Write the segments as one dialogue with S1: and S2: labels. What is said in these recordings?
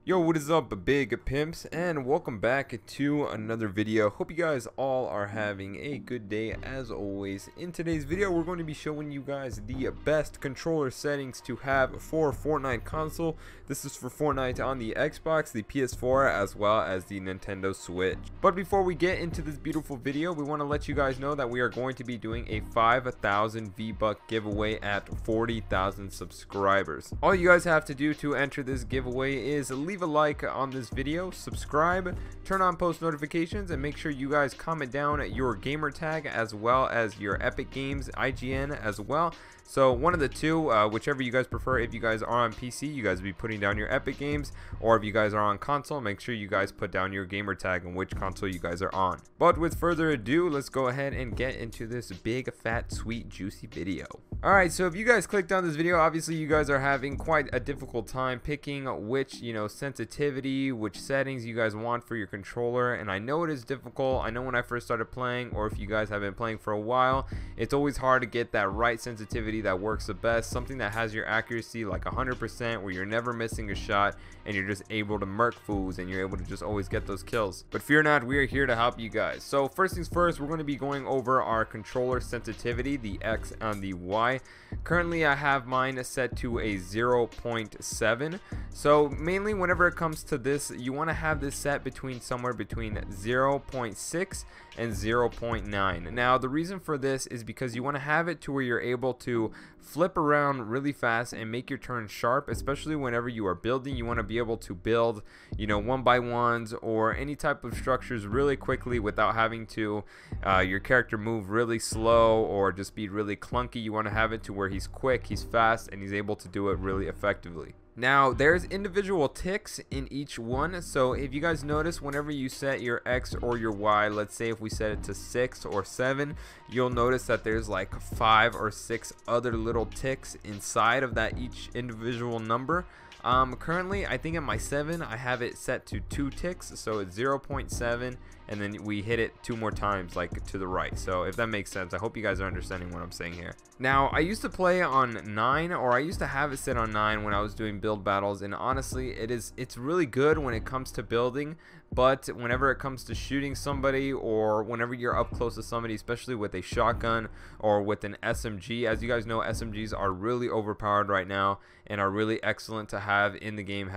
S1: Yo, what is up, big pimps, and welcome back to another video. Hope you guys all are having a good day as always. In today's video, we're going to be showing you guys the best controller settings to have for Fortnite console. This is for Fortnite on the Xbox, the PS4, as well as the Nintendo Switch. But before we get into this beautiful video, we want to let you guys know that we are going to be doing a 5,000 V-Buck giveaway at 40,000 subscribers. All you guys have to do to enter this giveaway is leave a like on this video, subscribe, turn on post notifications, and make sure you guys comment down your gamer tag as well as your Epic Games IGN as well. So one of the two, whichever you guys prefer. If you guys are on PC, you guys will be putting down your Epic Games, or if you guys are on console, make sure you guys put down your gamer tag and which console you guys are on. But with further ado, let's go ahead and get into this big fat sweet juicy video. Alright, so if you guys clicked on this video, obviously you guys are having quite a difficult time picking which, sensitivity, which settings you guys want for your controller. And I know it is difficult. I know when I first started playing, or if you guys have been playing for a while, it's always hard to get that right sensitivity that works the best, something that has your accuracy like 100%, where you're never missing a shot and you're just able to murk fools and you're able to just always get those kills. But fear not, we are here to help you guys. So first things first, we're going to be going over our controller sensitivity, the X and the Y. Currently I have mine set to a 0.7. so mainly whenever it comes to this, you want to have this set between somewhere between 0.6 and 0.9. Now the reason for this is because you want to have it to where you're able to flip around really fast and make your turn sharp, especially whenever you are building. You want to be able to build, one by ones or any type of structures really quickly without having to your character move really slow or just be really clunky. You want to have it to where he's quick, he's fast, and he's able to do it really effectively. Now there's individual ticks in each one, so if you guys notice, whenever you set your X or your Y, let's say if we set it to 6 or 7, you'll notice that there's like 5 or 6 other little ticks inside of that each individual number. Currently I think at my 7 I have it set to 2 ticks, so it's 0.7, and then we hit it 2 more times, like to the right. So if that makes sense, I hope you guys are understanding what I'm saying here. Now I used to play on 9, or I used to have it set on 9 when I was doing build battles, and honestly it's really good when it comes to building, but whenever it comes to shooting somebody, or whenever you're up close to somebody, especially with a shotgun or with an SMG, as you guys know, SMGs are really overpowered right now and are really excellent to have in the game,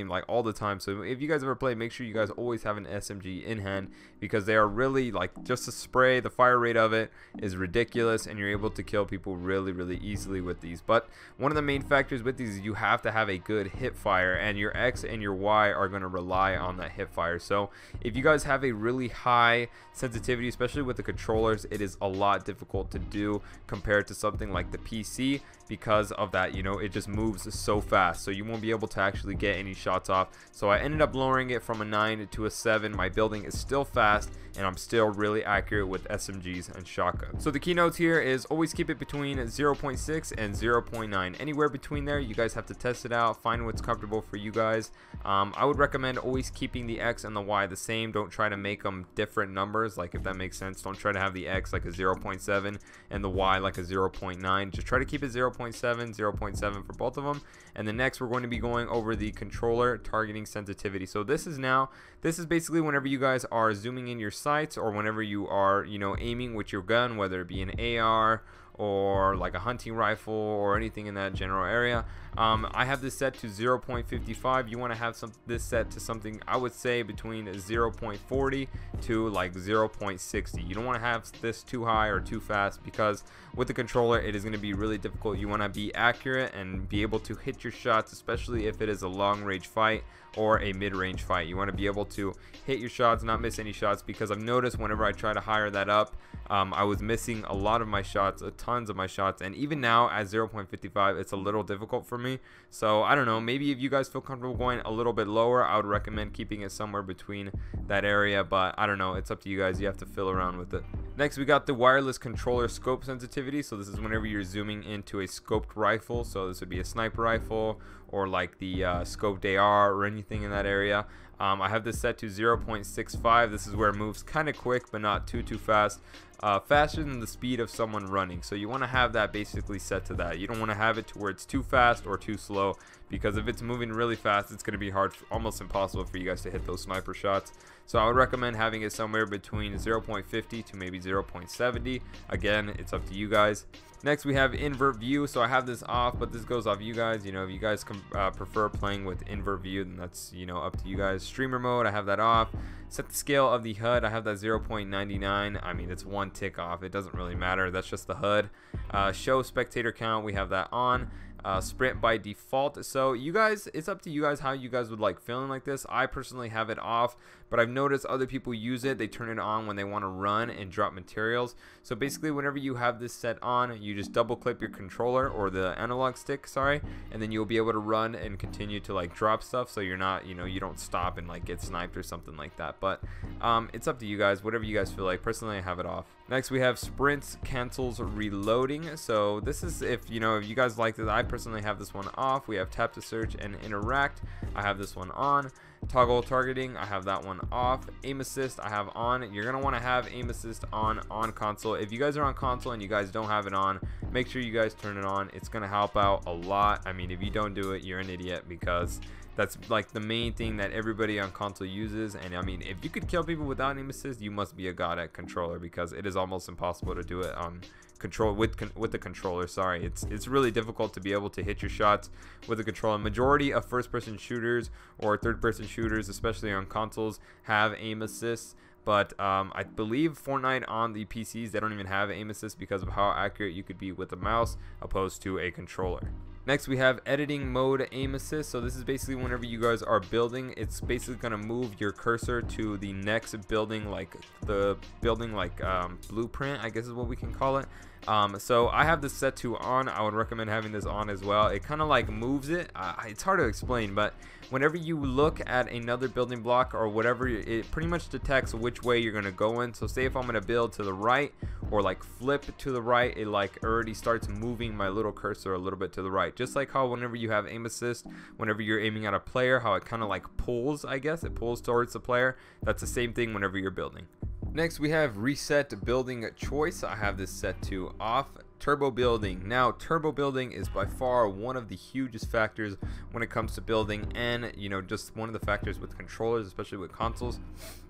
S1: like all the time. So if you guys ever play, make sure you guys always have an SMG in hand, because they are really, like, just a spray, the fire rate of it is ridiculous, and you're able to kill people really easily with these. But one of the main factors with these is you have to have a good hip fire, and your X and your Y are going to rely on that hip fire. So if you guys have a really high sensitivity, especially with the controllers, it is a lot difficult to do compared to something like the PC, because of that, it just moves so fast, so you won't be able to actually get any shots off. So I ended up lowering it from a 9 to a 7. My building is still fast, and I'm still really accurate with SMGs and shotguns. So the keynotes here is always keep it between 0.6 and 0.9. Anywhere between there, you guys have to test it out, find what's comfortable for you guys. I would recommend always keeping the X and the Y the same. Don't try to make them different numbers, like, if that makes sense. Don't try to have the X like a 0.7 and the Y like a 0.9. Just try to keep it 0.7 for both of them. And then next we're going to be going over the controller targeting sensitivity. So this is basically whenever you guys are zooming in your sights, or whenever you are aiming with your gun, whether it be an AR or like a hunting rifle or anything in that general area. I have this set to 0.55. You want to have this set to something, I would say, between 0.40 to like 0.60. You don't want to have this too high or too fast, because with the controller it is going to be really difficult. You want to be accurate and be able to hit your shots, especially if it is a long range fight or a mid-range fight. You want to be able to hit your shots, not miss any shots, because I've noticed whenever I try to higher that up, I was missing a lot of my shots, tons of my shots, and even now at 0.55 it's a little difficult for me. So I don't know, maybe if you guys feel comfortable going a little bit lower, I would recommend keeping it somewhere between that area, but I don't know, it's up to you guys. You have to fill around with it. Next we got the wireless controller scope sensitivity. So this is whenever you're zooming into a scoped rifle, so this would be a sniper rifle or like the scoped AR or anything in that area. I have this set to 0.65. This is where it moves kind of quick but not too fast. Faster than the speed of someone running, so you want to have that basically set to that. You don't want to have it to where it's too fast or too slow, because if it's moving really fast, it's going to be hard, almost impossible for you guys to hit those sniper shots. So I would recommend having it somewhere between 0.50 to maybe 0.70. Again, it's up to you guys. Next we have invert view. So I have this off, but this goes off you guys. If you guys prefer playing with invert view, then that's up to you guys. Streamer mode, I have that off. Set the scale of the HUD, I have that 0.99. I mean, it's one tick off, it doesn't really matter, that's just the HUD. Show spectator count, we have that on. Sprint by default. So you guys, it's up to you guys how you guys would like feeling like this. I personally have it off, but I've noticed other people use it. They turn it on when they want to run and drop materials. So basically, whenever you have this set on, you just double click your controller, or the analog stick, sorry, and then you'll be able to run and continue to like drop stuff, so you're not, you don't stop and like get sniped or something like that. But it's up to you guys, whatever you guys feel like. Personally, I have it off. Next we have sprints cancels reloading. So this is if you guys like this. I personally have this one off. We have tap to search and interact, I have this one on. Toggle targeting, I have that one off. Aim assist, I have on. You're gonna want to have aim assist on console. If you guys are on console and you guys don't have it on, make sure you guys turn it on. It's gonna help out a lot. I mean, if you don't do it, you're an idiot, because that's like the main thing that everybody on console uses. And I mean, if you could kill people without aim assist, you must be a god at controller, because it is almost impossible to do it on control with the controller. Sorry, it's really difficult to be able to hit your shots with the controller. Majority of first-person shooters or third-person shooters, especially on consoles, have aim assists. But I believe Fortnite on the PCs, they don't even have aim assist because of how accurate you could be with a mouse opposed to a controller. Next we have editing mode aim assist. So this is basically whenever you guys are building, it's basically going to move your cursor to the next building, like the building blueprint, I guess is what we can call it. So I have this set to on. I would recommend having this on as well. It kind of like moves it. It's hard to explain, but whenever you look at another building block or whatever, it pretty much detects which way you're going to go in. So say if I'm going to build to the right or like flip to the right, it like already starts moving my little cursor a little bit to the right. Just like how whenever you have aim assist, whenever you're aiming at a player, how it kind of like pulls, I guess it pulls towards the player. That's the same thing whenever you're building. Next we have reset building choice. I have this set to off. Turbo building. Now turbo building is by far one of the hugest factors when it comes to building, and just one of the factors with controllers, especially with consoles.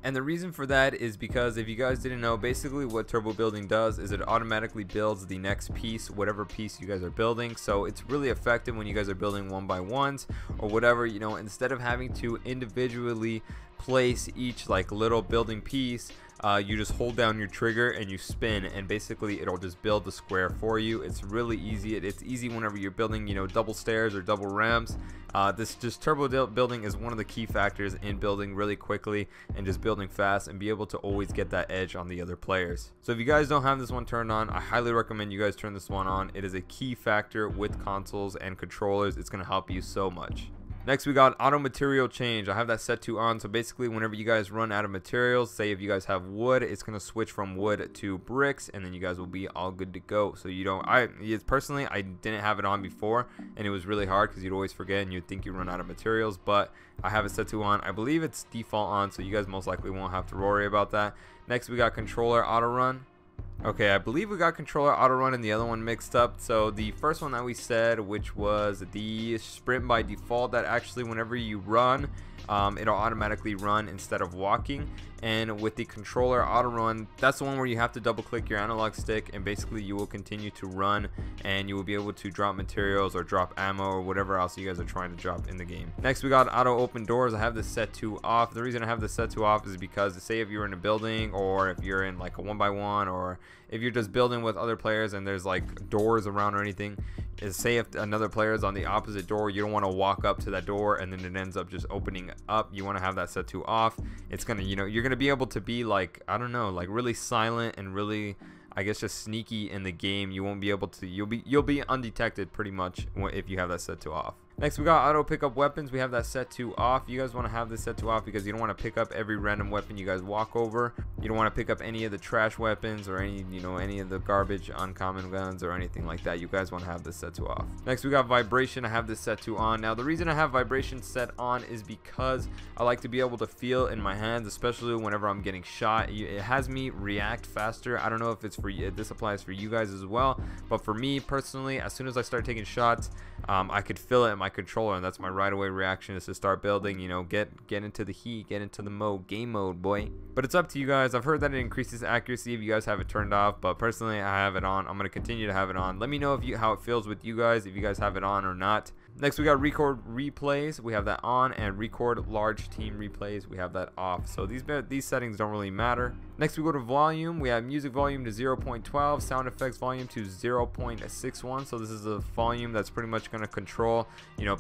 S1: And the reason for that is because if you guys didn't know, basically what turbo building does is it automatically builds the next piece, whatever piece you guys are building. So it's really effective when you guys are building one by ones or whatever, instead of having to individually place each like little building piece. You just hold down your trigger and you spin, and basically it'll just build the square for you. It's really easy. It's easy whenever you're building double stairs or double ramps. This just turbo building is one of the key factors in building really quickly and just building fast and be able to always get that edge on the other players. So if you guys don't have this one turned on, I highly recommend you guys turn this one on. It is a key factor with consoles and controllers. It's going to help you so much. Next we got auto material change. I have that set to on. So basically whenever you guys run out of materials, say if you guys have wood, it's going to switch from wood to bricks, and then you guys will be all good to go. So you don't, personally I didn't have it on before, and it was really hard because you'd always forget and you'd think you run out of materials, but I have it set to on. I believe it's default on, so you guys most likely won't have to worry about that. Next we got controller auto run. Okay, I believe we got controller auto run and the other one mixed up. So the first one that we said, which was the sprint by default, that actually whenever you run, it'll automatically run instead of walking. And with the controller auto run, that's the one where you have to double click your analog stick, and basically you will continue to run and you will be able to drop materials or drop ammo or whatever else you guys are trying to drop in the game. Next we got auto open doors. I have this set to off. The reason I have this set to off is because say if you're in a building, or if you're in like a 1x1, or if you're just building with other players and there's like doors around or anything, is say if another player is on the opposite door, you don't want to walk up to that door and then it ends up just opening up. You want to have that set to off. It's gonna, you're gonna be able to be like, I don't know, like really silent and really, I guess, just sneaky in the game. You won't be able to, you'll be undetected pretty much if you have that set to off. Next, we got auto pick up weapons. We have that set to off. You guys want to have this set to off because you don't want to pick up every random weapon you guys walk over. You don't want to pick up any of the trash weapons or any of the garbage uncommon guns or anything like that. You guys want to have this set to off. Next, we got vibration. I have this set to on. Now, the reason I have vibration set on is because I like to be able to feel in my hands, especially whenever I'm getting shot. It has me react faster. I don't know if it's for you, this applies for you guys as well, but for me personally, as soon as I start taking shots, I could feel it in my controller, and that's my right away reaction, is to start building, get into the heat, get into the game mode, boy. But it's up to you guys. I've heard that it increases accuracy if you guys have it turned off, but personally I have it on. I'm going to continue to have it on. Let me know how it feels with you guys, if you guys have it on or not. Next, we got record replays. We have that on, and record large team replays. We have that off. So these settings don't really matter. Next, we go to volume. We have music volume to 0.12, sound effects volume to 0.61. So this is a volume that's pretty much going to control,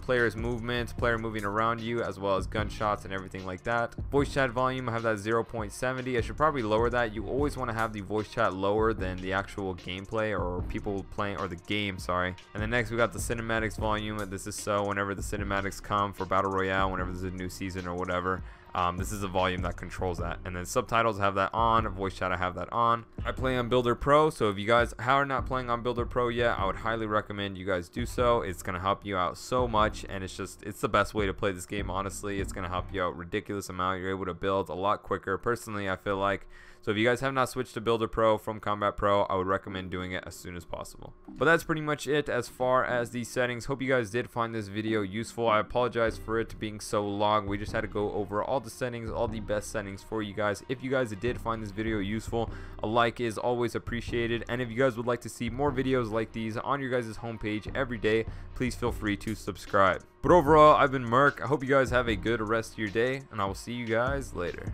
S1: players' movements, player moving around you, as well as gunshots and everything like that. Voice chat volume, I have that 0.70. I should probably lower that. You always want to have the voice chat lower than the actual gameplay or people playing, or the game, sorry. And then next, we got the cinematics volume. This is so whenever the cinematics come for Battle Royale, whenever there's a new season or whatever, this is a volume that controls that. And then subtitles, I have that on. Voice chat, I have that on. I play on Builder Pro, so if you guys are not playing on Builder Pro yet, I would highly recommend you guys do so. It's going to help you out so much, and it's the best way to play this game, honestly. It's going to help you out ridiculous amount. You're able to build a lot quicker, personally, I feel like. So if you guys have not switched to Builder Pro from Combat Pro, I would recommend doing it as soon as possible. But that's pretty much it as far as these settings. Hope you guys did find this video useful. I apologize for it being so long. We just had to go over all the settings, all the best settings for you guys. If you guys did find this video useful, a like is always appreciated. And if you guys would like to see more videos like these on your guys' homepage every day, please feel free to subscribe. But overall, I've been Merc. I hope you guys have a good rest of your day, and I will see you guys later.